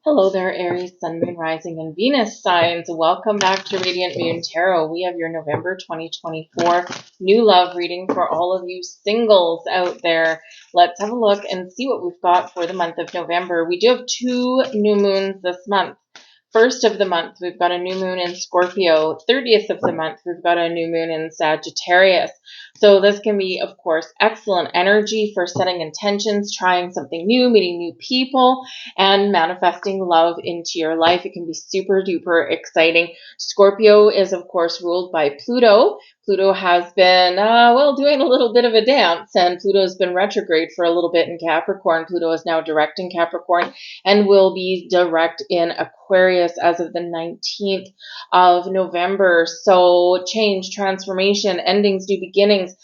Hello there, Aries, Sun, Moon, Rising, and Venus signs. Welcome back to Radiant Moon Tarot. We have your November 2024 new love reading for all of you singles out there. Let's have a look and see what we've got for the month of November. We do have two new moons this month. First of the month, we've got a new moon in Scorpio. 30th of the month, we've got a new moon in Sagittarius. So this can be, of course, excellent energy for setting intentions, trying something new, meeting new people, and manifesting love into your life. It can be super duper exciting. Scorpio is, of course, ruled by Pluto. Pluto has been, doing a little bit of a dance, and Pluto's been retrograde for a little bit in Capricorn. Pluto is now direct in Capricorn and will be direct in Aquarius as of the 19th of November. So change, transformation, endings, new beginnings,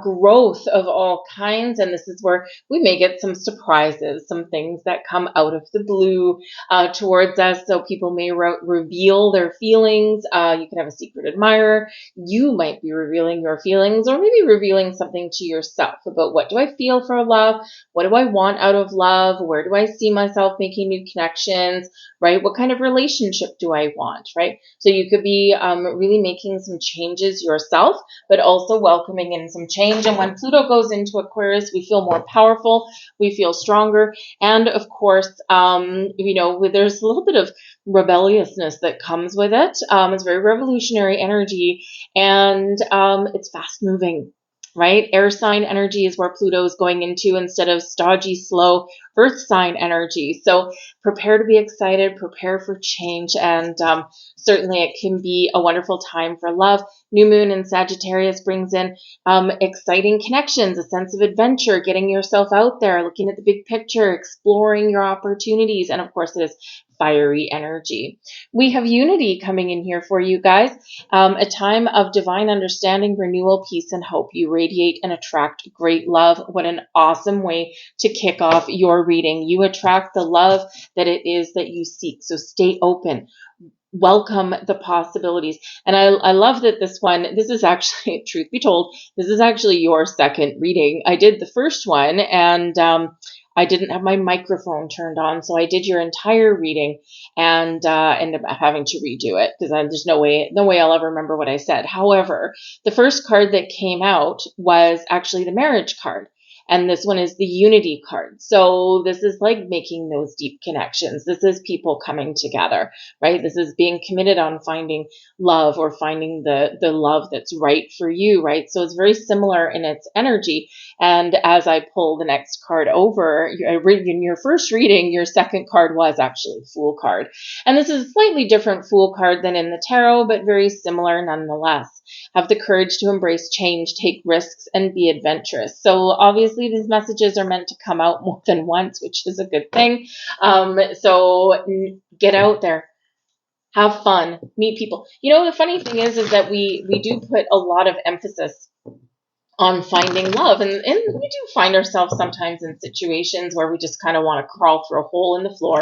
growth of all kinds. And this is where we may get some surprises, some things that come out of the blue towards us. So people may reveal their feelings. You can have a secret admirer. You might be revealing your feelings, or maybe revealing something to yourself about what do I feel for love? What do I want out of love? Where do I see myself making new connections, right? What kind of relationship do I want, right? So you could be really making some changes yourself, but also welcoming in some change. And when Pluto goes into Aquarius, we feel more powerful, we feel stronger. And of course, there's a little bit of rebelliousness that comes with it. It's very revolutionary energy, and it's fast moving, right? Air sign energy is where Pluto is going into instead of stodgy, slow earth sign energy. So prepare to be excited, prepare for change, and certainly it can be a wonderful time for love. New moon in Sagittarius brings in exciting connections, a sense of adventure, getting yourself out there, looking at the big picture, exploring your opportunities, and of course it is fiery energy. We have unity coming in here for you guys, a time of divine understanding, renewal, peace, and hope. You radiate and attract great love. What an awesome way to kick off your reading. You attract the love that it is that you seek. So stay open. Welcome the possibilities. And I love that this is actually, truth be told, this is actually your second reading. I did the first one, and I didn't have my microphone turned on, so I did your entire reading and ended up having to redo it because there's no way I'll ever remember what I said. However, the first card that came out was actually the marriage card. And this one is the unity card. So this is like making those deep connections. This is people coming together, right? This is being committed on finding love or finding the love that's right for you, right? So it's very similar in its energy. And as I pull the next card over, in your first reading, your second card was actually the Fool card. And this is a slightly different Fool card than in the tarot, but very similar nonetheless. Have the courage to embrace change, take risks, and be adventurous. So obviously these messages are meant to come out more than once, which is a good thing. So get out there. Have fun. Meet people. You know, the funny thing is that we do put a lot of emphasis on finding love. And we do find ourselves sometimes in situations where we just kind of want to crawl through a hole in the floor,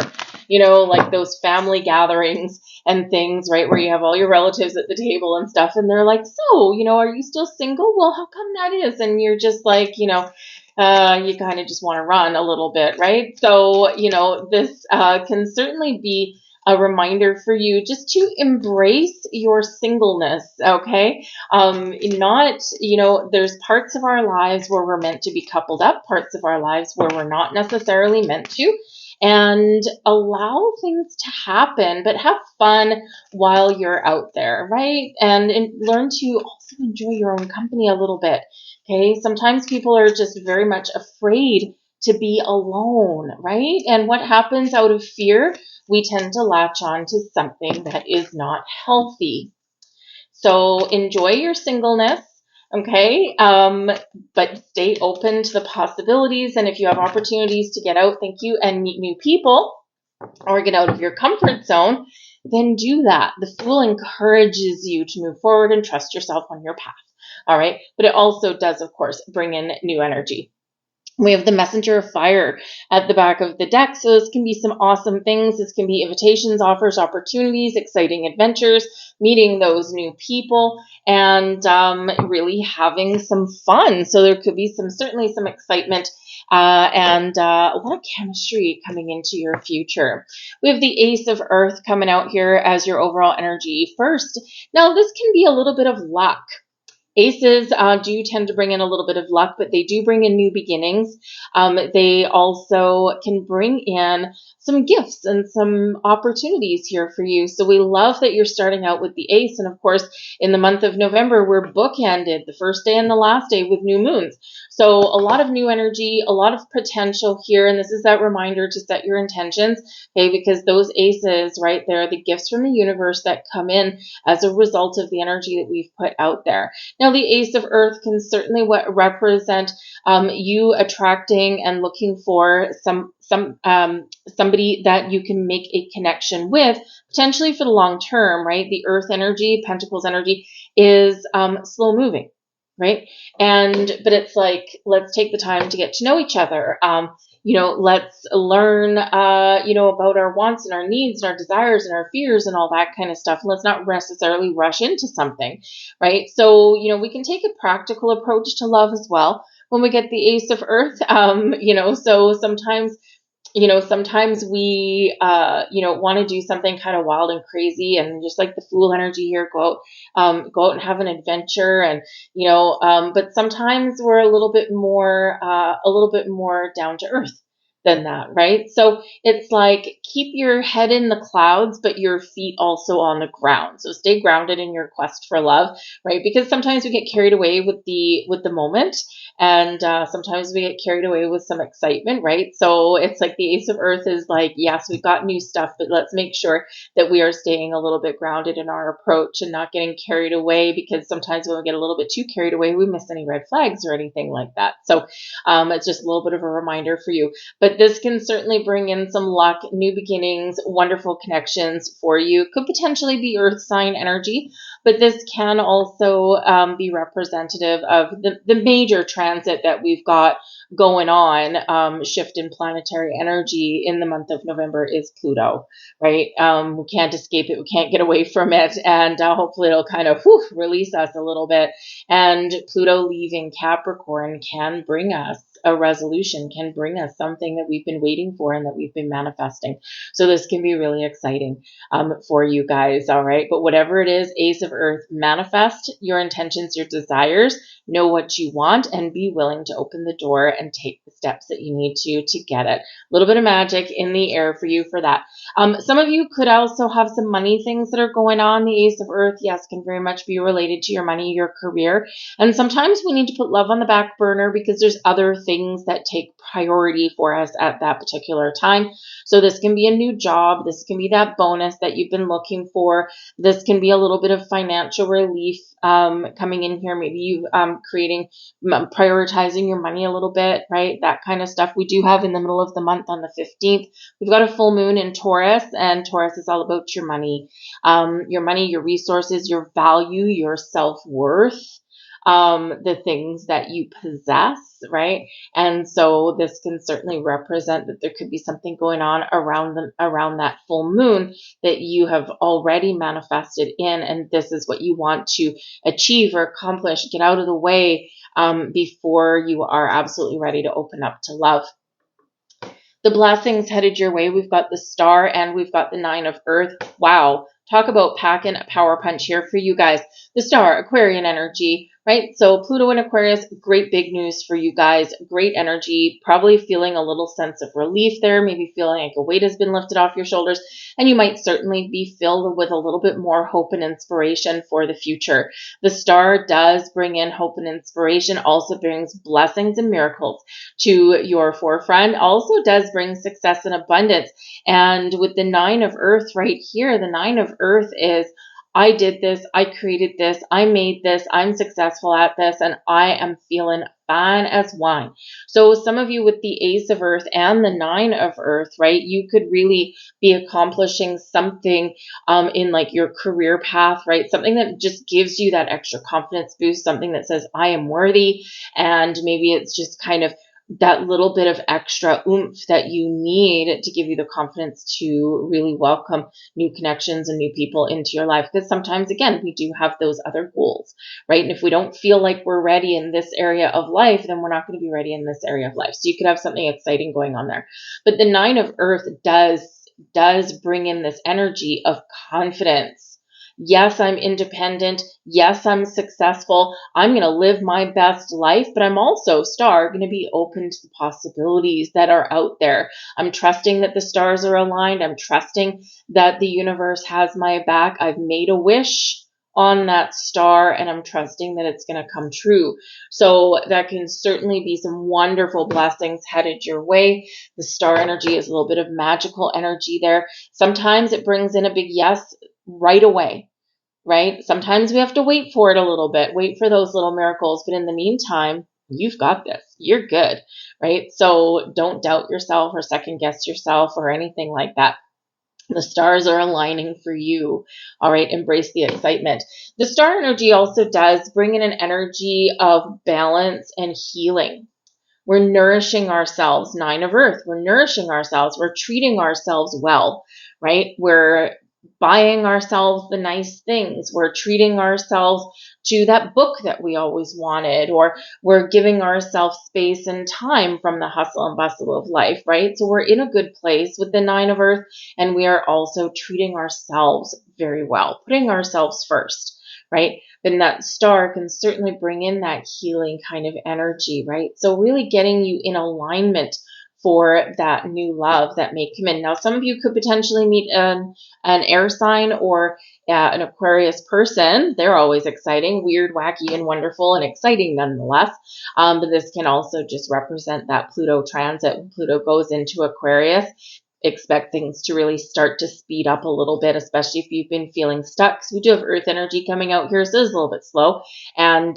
like those family gatherings and things, right, where you have all your relatives at the table and stuff, and they're like, so, are you still single? Well, how come that is? And you're just like, you kind of just want to run a little bit, right? So, this can certainly be a reminder for you just to embrace your singleness, okay? There's parts of our lives where we're meant to be coupled up, parts of our lives where we're not necessarily meant to, and allow things to happen, but have fun while you're out there, right? And learn to also enjoy your own company a little bit, okay? Sometimes people are just very much afraid to be alone, right? And what happens out of fear? We tend to latch on to something that is not healthy. So enjoy your singleness, okay? But stay open to the possibilities. And if you have opportunities to get out, and meet new people or get out of your comfort zone, then do that. The Fool encourages you to move forward and trust yourself on your path, all right? But it also does, of course, bring in new energy. We have the Messenger of Fire at the back of the deck. So this can be some awesome things. This can be invitations, offers, opportunities, exciting adventures, meeting those new people, and really having some fun. So there could be certainly some excitement and a lot of chemistry coming into your future. We have the Ace of Earth coming out here as your overall energy first. Now this can be a little bit of luck. Aces do tend to bring in a little bit of luck, but they do bring in new beginnings. They also can bring in some gifts and some opportunities here for you. So we love that you're starting out with the ace. And of course, in the month of November, we're bookended the first day and the last day with new moons. So a lot of new energy, a lot of potential here. And this is that reminder to set your intentions, okay? Because those aces right there, the gifts from the universe that come in as a result of the energy that we've put out there. Now, the Ace of Earth can certainly represent you attracting and looking for somebody that you can make a connection with, potentially for the long term, right? The Earth energy, Pentacles energy, is slow moving, right? But it's like, let's take the time to get to know each other. Let's learn, about our wants and our needs and our desires and our fears and all that kind of stuff. Let's not necessarily rush into something, right? So, we can take a practical approach to love as well when we get the Ace of Earth. So sometimes we, want to do something kind of wild and crazy, and just like the Fool energy here, go out and have an adventure, and but sometimes we're a little bit more down to earth than that, right? So it's like, keep your head in the clouds, but your feet also on the ground. So stay grounded in your quest for love, right? Because sometimes we get carried away with the moment, and sometimes we get carried away with some excitement, right? So it's like the Ace of Earth is like, yes, we've got new stuff, but let's make sure that we are staying a little bit grounded in our approach and not getting carried away, because sometimes when we get a little bit too carried away, we miss any red flags or anything like that. So it's just a little bit of a reminder for you. But this can certainly bring in some luck, new beginnings, wonderful connections for you. Could potentially be earth sign energy, but this can also be representative of the major transit that we've got going on. Shift in planetary energy in the month of November is Pluto, right? We can't escape it. We can't get away from it. And hopefully it'll kind of release us a little bit. And Pluto leaving Capricorn can bring us a resolution, can bring us something that we've been waiting for and that we've been manifesting. So this can be really exciting for you guys. All right. But whatever it is, Ace of Earth, manifest your intentions, your desires, know what you want, and be willing to open the door and take the steps that you need to get it. A little bit of magic in the air for you for that. Some of you could also have some money things that are going on. The Ace of Earth, yes, can very much be related to your money, your career. And sometimes we need to put love on the back burner because there's other things that take priority for us at that particular time. So this can be a new job. This can be that bonus that you've been looking for. This can be a little bit of financial relief coming in here. Maybe you prioritizing your money a little bit, right? That kind of stuff. We do have in the middle of the month on the 15th, we've got a full moon in Taurus, and Taurus is all about your money, your resources, your value, your self-worth. The things that you possess, right? And so this can certainly represent that there could be something going on around that full moon that you have already manifested in, and this is what you want to achieve or accomplish, get out of the way before you are absolutely ready to open up to love. The blessings headed your way. We've got the Star and we've got the Nine of Earth. Wow. Talk about packing a power punch here for you guys. The Star, Aquarian energy, right? So Pluto and Aquarius, great big news for you guys. Great energy, probably feeling a little sense of relief there, maybe feeling like a weight has been lifted off your shoulders, and you might certainly be filled with a little bit more hope and inspiration for the future. The Star does bring in hope and inspiration, also brings blessings and miracles to your forefront, also does bring success and abundance. And with the Nine of Earth right here, the Nine of Earth is, I did this, I created this, I made this, I'm successful at this, and I am feeling fine as wine. So some of you with the Ace of Earth and the Nine of Earth, right, you could really be accomplishing something in like your career path, right? Something that just gives you that extra confidence boost, something that says, I am worthy. And maybe it's just kind of that little bit of extra oomph that you need to give you the confidence to really welcome new connections and new people into your life. Because sometimes, again, we do have those other goals, right? And if we don't feel like we're ready in this area of life, then we're not going to be ready in this area of life. So you could have something exciting going on there. But the Nine of Earth does bring in this energy of confidence. Yes, I'm independent. Yes, I'm successful. I'm going to live my best life, but I'm also, star, going to be open to the possibilities that are out there. I'm trusting that the stars are aligned. I'm trusting that the universe has my back. I've made a wish on that star, and I'm trusting that it's going to come true. So that can certainly be some wonderful blessings headed your way. The star energy is a little bit of magical energy there. Sometimes it brings in a big yes right away, right? Sometimes we have to wait for it a little bit, wait for those little miracles. But in the meantime, you've got this. You're good, right? So don't doubt yourself or second guess yourself or anything like that. The stars are aligning for you. All right. Embrace the excitement. The star energy also does bring in an energy of balance and healing. We're nourishing ourselves. Nine of Earth. We're nourishing ourselves. We're treating ourselves well, right? We're buying ourselves the nice things. We're treating ourselves to that book that we always wanted, or we're giving ourselves space and time from the hustle and bustle of life, right? So we're in a good place with the Nine of Earth, and we are also treating ourselves very well, putting ourselves first, right? Then that star can certainly bring in that healing kind of energy, right? So really getting you in alignment for that new love that may come in. Now, some of you could potentially meet an air sign or an Aquarius person. They're always exciting, weird, wacky, and wonderful, and exciting nonetheless. But this can also just represent that Pluto transit. When Pluto goes into Aquarius, expect things to really start to speed up a little bit, especially if you've been feeling stuck. So we do have Earth energy coming out here, so it's a little bit slow, and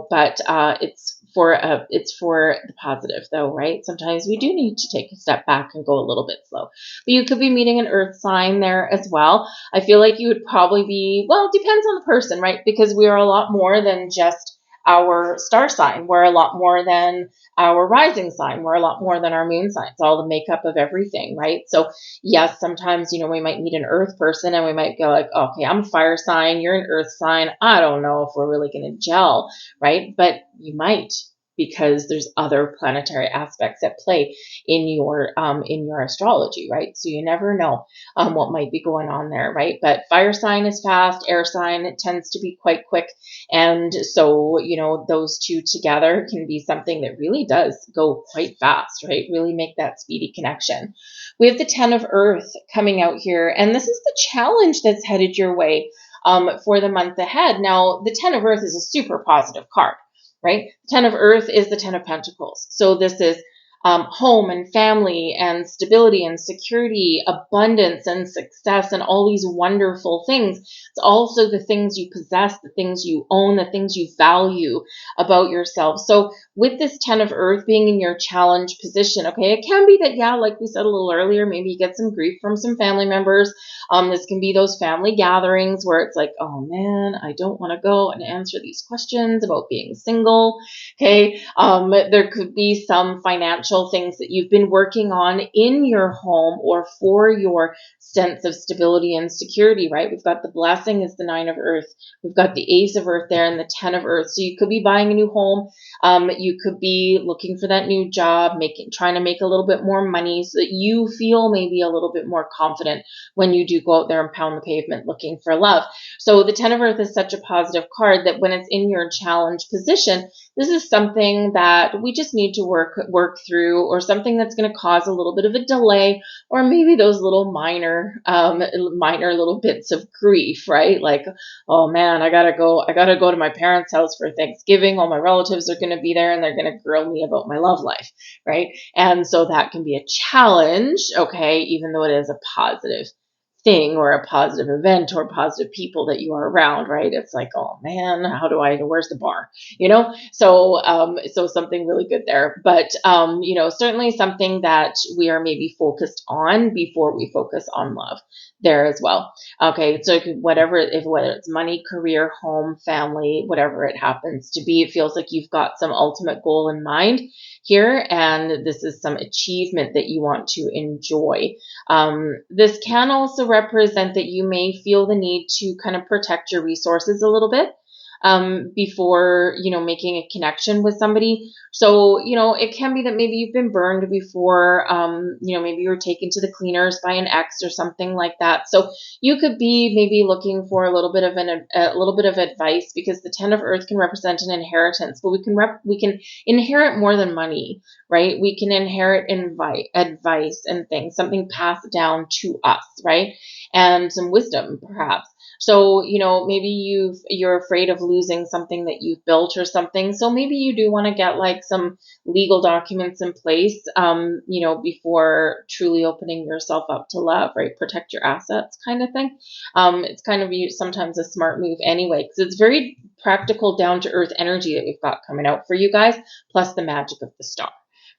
but it's for the positive though, right? Sometimes we do need to take a step back and go a little bit slow. But you could be meeting an Earth sign there as well. I feel like you would probably be, well, it depends on the person, right? Because we are a lot more than just our star sign. We're a lot more than our rising sign. We're a lot more than our moon sign. It's all the makeup of everything, right? So yes, sometimes, we might meet an earth person and we might go like, okay, I'm a fire sign, you're an earth sign. I don't know if we're really going to gel, right? But you might, because there's other planetary aspects at play in your astrology, right? So you never know what might be going on there, right? But fire sign is fast, air sign, it tends to be quite quick. And so, those two together can be something that really does go quite fast, right? Really make that speedy connection. We have the 10 of Earth coming out here, and this is the challenge that's headed your way for the month ahead. Now, the 10 of Earth is a super positive card, right? 10 of Earth is the 10 of Pentacles. So this is home and family and stability and security, abundance and success, and all these wonderful things. It's also the things you possess, the things you own, the things you value about yourself. So with this 10 of Earth being in your challenge position, okay, it can be that, yeah, like we said a little earlier, maybe you get some grief from some family members. This can be those family gatherings where it's like, oh man, I don't want to go and answer these questions about being single. Okay. There could be some financial things that you've been working on in your home or for your sense of stability and security, right? We've got the blessing is the 9 of Earth. We've got the Ace of Earth there and the 10 of Earth. So you could be buying a new home. You could be looking for that new job, trying to make a little bit more money so that you feel maybe a little bit more confident when you do go out there and pound the pavement looking for love. So the 10 of Earth is such a positive card that when it's in your challenge position, this is something that we just need to work through, or something that's going to cause a little bit of a delay, or maybe those little minor little bits of grief, right? Like, oh man, I gotta go to my parents' house for Thanksgiving. All my relatives are going to be there and they're going to grill me about my love life, right? And so that can be a challenge, okay, even though it is a positive thing or a positive event or positive people that you are around, right? It's like, oh man, where's the bar? So something really good there, but certainly something that we are maybe focused on before we focus on love there as well. Okay. So whether it's money, career, home, family, whatever it happens to be, it feels like you've got some ultimate goal in mind. here, and this is some achievement that you want to enjoy. This can also represent that you may feel the need to kind of protect your resources a little bit before, making a connection with somebody. So, it can be that maybe you've been burned before, maybe you were taken to the cleaners by an ex or something like that. So you could be maybe looking for a little bit of advice, because the 10 of Earth can represent an inheritance, but we can inherit more than money, right? We can inherit advice and things, something passed down to us, right? And some wisdom, perhaps. So, maybe you're afraid of losing something that you've built or something. So maybe you do want to get like some legal documents in place, before truly opening yourself up to love, right? Protect your assets kind of thing. It's kind of sometimes a smart move anyway, because it's very practical, down to earth energy that we've got coming out for you guys, plus the magic of the star.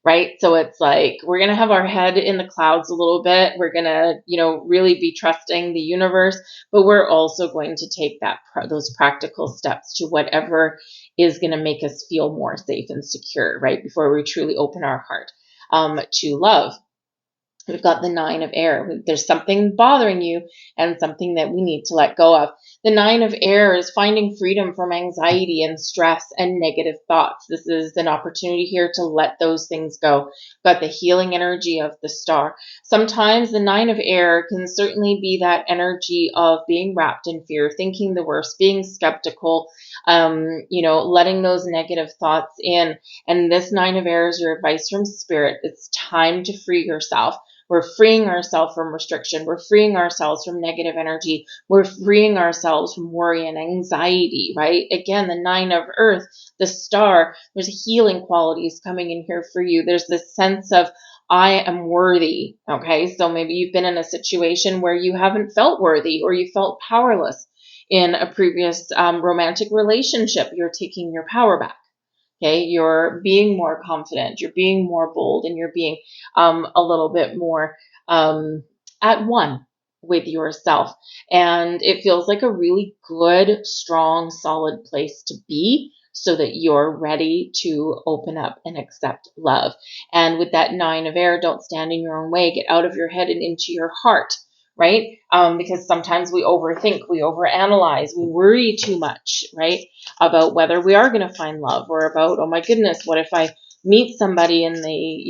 Right? So it's like, we're going to have our head in the clouds a little bit. We're going to, really be trusting the universe, but we're also going to take those practical steps to whatever is going to make us feel more safe and secure, right? Before we truly open our heart to love. We've got the 9 of air. There's something bothering you and something that we need to let go of. The 9 of air is finding freedom from anxiety and stress and negative thoughts. This is an opportunity here to let those things go. Got the healing energy of the star. Sometimes the 9 of air can certainly be that energy of being wrapped in fear, thinking the worst, being skeptical, letting those negative thoughts in. And this 9 of air is your advice from spirit. It's time to free yourself. We're freeing ourselves from restriction. We're freeing ourselves from negative energy. We're freeing ourselves from worry and anxiety, right? Again, the 9 of earth, the star, there's healing qualities coming in here for you. There's this sense of, I am worthy. Okay. So maybe you've been in a situation where you haven't felt worthy, or you felt powerless in a previous romantic relationship. You're taking your power back. Okay, you're being more confident, you're being more bold, and you're being a little bit more at one with yourself. And it feels like a really good, strong, solid place to be, so that you're ready to open up and accept love. And with that 9 of air, don't stand in your own way. Get out of your head and into your heart. Right? Because sometimes we overthink, we overanalyze, we worry too much, right? About whether we are going to find love, or about, oh my goodness, what if I meet somebody and they,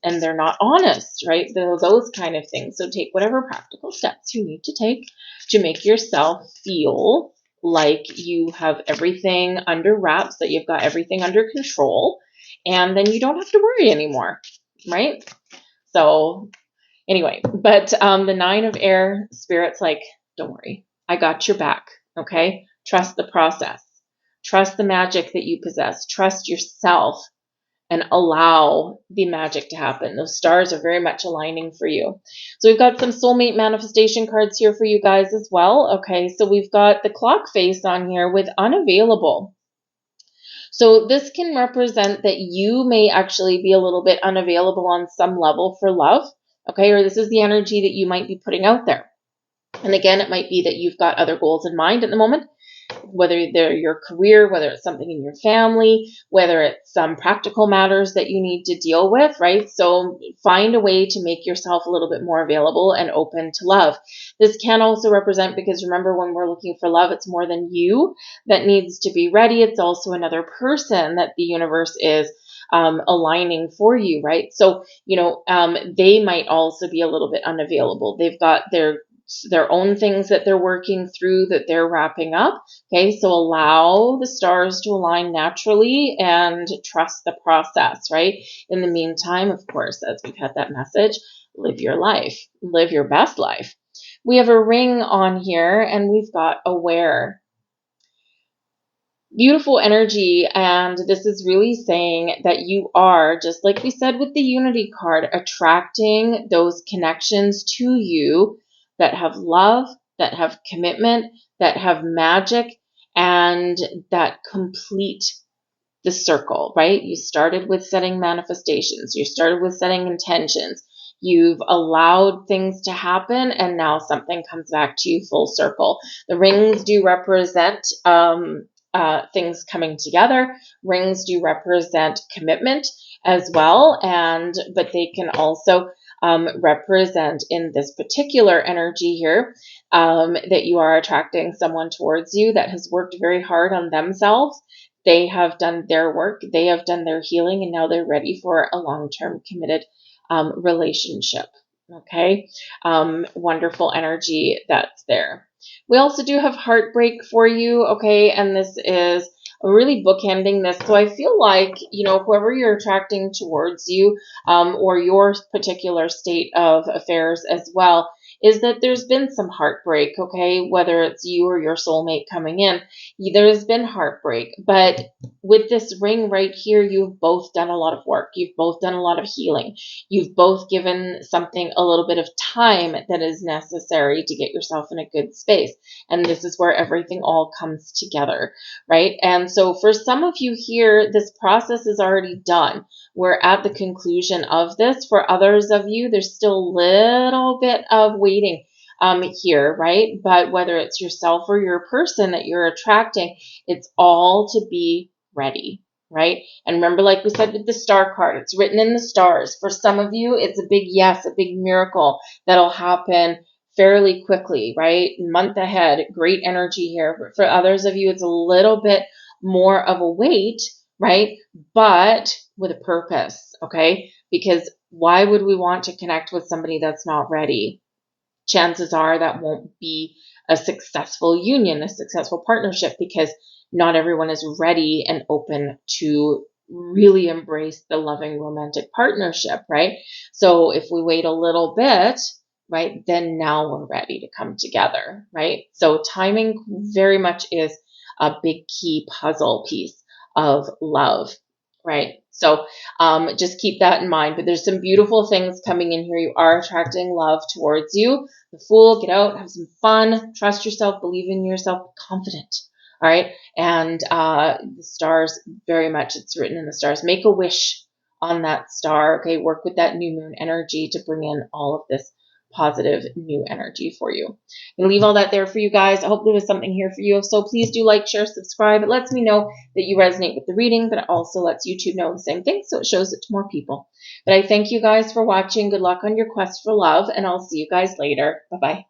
and they're not honest, right? Those kind of things. So take whatever practical steps you need to take to make yourself feel like you have everything under wraps, that you've got everything under control, and then you don't have to worry anymore, right? So anyway, but the 9 of air, spirit's like, don't worry, I got your back, okay? Trust the process. Trust the magic that you possess. Trust yourself and allow the magic to happen. Those stars are very much aligning for you. So we've got some soulmate manifestation cards here for you guys as well. Okay, so we've got the clock face on here with unavailable. So this can represent that you may actually be a little bit unavailable on some level for love. Okay, or this is the energy that you might be putting out there. And again, it might be that you've got other goals in mind at the moment, whether they're your career, whether it's something in your family, whether it's some practical matters that you need to deal with, right? So find a way to make yourself a little bit more available and open to love. This can also represent, because remember, when we're looking for love, it's more than you that needs to be ready. It's also another person that the universe is aligning for you, right? So, they might also be a little bit unavailable. They've got their own things that they're working through, that they're wrapping up. Okay, so allow the stars to align naturally and trust the process, right? In the meantime, of course, as we've had that message, live your life, live your best life. We have a ring on here, and we've got aware. Beautiful energy, and this is really saying that you are, just like we said with the unity card, attracting those connections to you that have love, that have commitment, that have magic, and that complete the circle, right? You started with setting manifestations, you started with setting intentions, you've allowed things to happen, and now something comes back to you full circle. The rings do represent things coming together. Rings do represent commitment as well, but they can also represent, in this particular energy here, that you are attracting someone towards you that has worked very hard on themselves. They have done their work, they have done their healing, and now they're ready for a long-term committed relationship. Okay, wonderful energy that's there. We also do have heartbreak for you, okay, and this is really bookending this. So I feel like, whoever you're attracting towards you, or your particular state of affairs as well, is that there's been some heartbreak, okay, whether it's you or your soulmate coming in, there's been heartbreak. But with this ring right here, you've both done a lot of work. You've both done a lot of healing. You've both given something a little bit of time that is necessary to get yourself in a good space. And this is where everything all comes together, right? And so for some of you here, this process is already done. We're at the conclusion of this. For others of you, there's still a little bit of waiting here, right? But whether it's yourself or your person that you're attracting, it's all to be ready, right? And remember, like we said with the star card, it's written in the stars. For some of you, it's a big yes, a big miracle that'll happen fairly quickly, right? Month ahead, great energy here. For others of you, it's a little bit more of a wait, right? But with a purpose, okay? Because why would we want to connect with somebody that's not ready? Chances are that won't be a successful union, a successful partnership, because not everyone is ready and open to really embrace the loving romantic partnership, right? So if we wait a little bit, right, then now we're ready to come together, right? So timing very much is a big key puzzle piece of love, right? So just keep that in mind. But there's some beautiful things coming in here. You are attracting love towards you. The Fool, get out, have some fun, trust yourself, believe in yourself, be confident. All right. And the stars, very much, it's written in the stars. Make a wish on that star. Okay. Work with that new moon energy to bring in all of this positive new energy for you. I'm going to leave all that there for you guys. I hope there was something here for you. So please do like, share, subscribe. It lets me know that you resonate with the reading, but it also lets YouTube know the same thing, so it shows it to more people. But I thank you guys for watching. Good luck on your quest for love, and I'll see you guys later. Bye-bye.